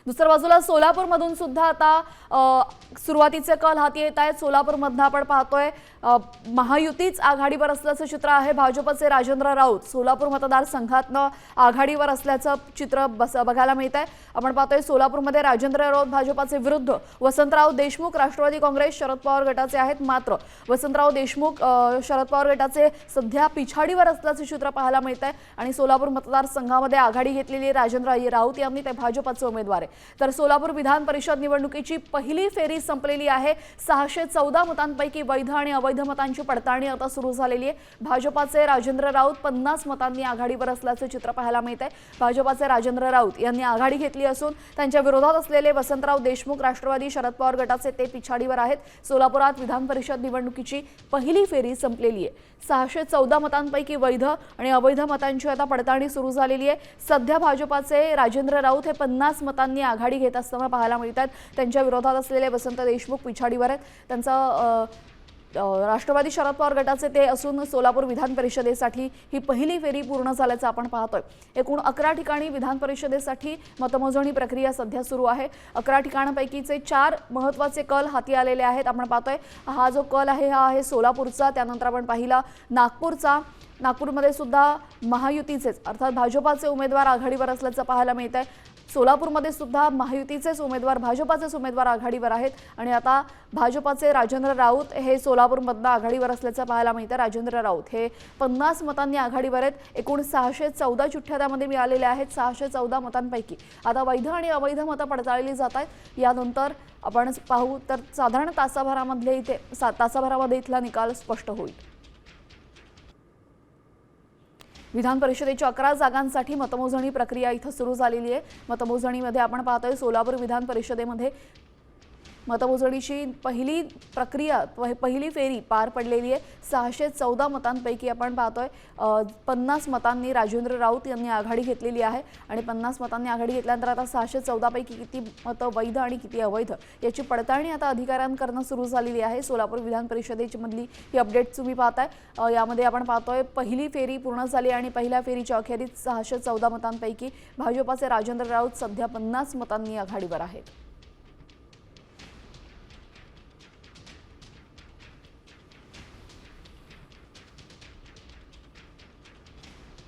दुसऱ्या बाजूला सोलापूरमधून सुद्धा आता सुरुवातीचे कल हाती येत आहेत। सोलापूरमधून आपण पाहतोय महायुतीच आघाडीवर असल्याचं चित्र आहे। भाजपचे राजेंद्र राऊत सोलापूर मतदारसंघातनं आघाडीवर असल्याचं चित्र बघायला मिळत आहे। आपण पाहतोय सोलापूरमध्ये राजेंद्र राऊत भाजपचे विरुद्ध वसंतराव देशमुख राष्ट्रवादी काँग्रेस शरद पवार गटाचे आहेत। मात्र वसंतराव देशमुख शरद पवार गटाचे सध्या पिछाडीवर असल्याचं चित्र पाहायला मिळत आहे आणि सोलापूर मतदारसंघामध्ये आघाडी घेतलेली राजेंद्र राऊत यांनी ते भाजपचे उमेदवार आहे। तर सोलापूर विधान परिषद निवडणुकीची पहिली फेरी संपलेली आहे। 614 मतांपैकी वैध आणि अवैध मतांची पडताळणी आता सुरू झालेली आहे। भाजपचे राजेंद्र राऊत 50 मतांनी आघाडीवर असल्याचे चित्र पाहायला मिळत आहे। भाजपचे राजेंद्र राऊत यांनी आघाडी घेतली असून त्यांच्या विरोधात असलेले वसंतराव देशमुख राष्ट्रवादी शरद पवार गटाचे ते पिछाडीवर आहेत। सोलापुरात विधान परिषद निवडणुकीची पहिली फेरी संपलेली आहे। 614 मतांपैकी वैध आणि अवैध मतांची आता पडताळणी सुरू झालेली आहे। सध्या भाजपचे राजेंद्र राऊत हे 50 मतांनी आघाडी घेत असताना पाहायला मिळतात। त्यांच्या विरोधात असलेले वसंत देशमुख पिछाडीवर आहेत। त्यांचा राष्ट्रवादी शरद पवार गटाचे ते असून सोलापूर विधान परिषदेसाठी ही पहिली फेरी पूर्ण झाल्याचं आपण पाहतोय। एकूण 11 ठिकाणी विधान परिषदेसाठी मतमोजणी प्रक्रिया सध्या सुरू आहे। 11 ठिकाणांपैकीचे 4 महत्त्वाचे कल हाती आलेले आहेत। आपण पाहतोय हा जो कल आहे हा आहे सोलापूरचा, त्यानंतर आपण पाहिला नागपूरचा। नागपूरमध्ये सुद्धा महायुतीचेच अर्थात भाजपाचे उमेदवार आघाडीवर असल्याचं पाहायला मिळत आहे। सोलापूरमध्ये सुद्धा महायुतीचेच उमेदवार भाजपाचेच उमेदवार आघाडीवर आहेत आणि आता भाजपाचे राजेंद्र राऊत हे सोलापूरमधनं आघाडीवर असल्याचं पाहायला मिळतं। राजेंद्र राऊत हे 50 मतांनी आघाडीवर आहेत। एकूण 614 चिठ्ठ्या त्यामध्ये मिळालेल्या आहेत। 614 मतांपैकी आता वैध आणि अवैध मतं पडताळली जात आहेत। यानंतर आपण पाहू तर साधारण तासाभरामध्ये इथला निकाल स्पष्ट होईल। विधान परिषदेच्या 11 जागांसाठी मतमोजणी प्रक्रिया इथं सुरू झालेली आहे। मतमोजणीमध्ये आपण पाहतोय सोलापूर विधान परिषदेमध्ये मतमोजणीची पहिली फेरी पार पडलेली आहे। 614 मतांपैकी आपण पाहतोय 50 मतांनी राजेंद्र राऊत यांनी आघाडी घेतलेली आहे आणि 50 मतांनी आघाडी घेतल्यानंतर आता 614 पैकी किती मतं वैध आणि किती अवैध याची पडताळणी आता अधिकाऱ्यांकडून सुरू झालेली आहे। सोलापूर विधान परिषदेची मधली ही अपडेट तुम्ही पाहताय। यामध्ये आपण पाहतोय पहिली फेरी पूर्ण झाली आणि पहिल्या फेरीच्या अखेरीत 614 मतांपैकी भाजपचे राजेंद्र राऊत सध्या 50 मतांनी आघाडीवर आहेत।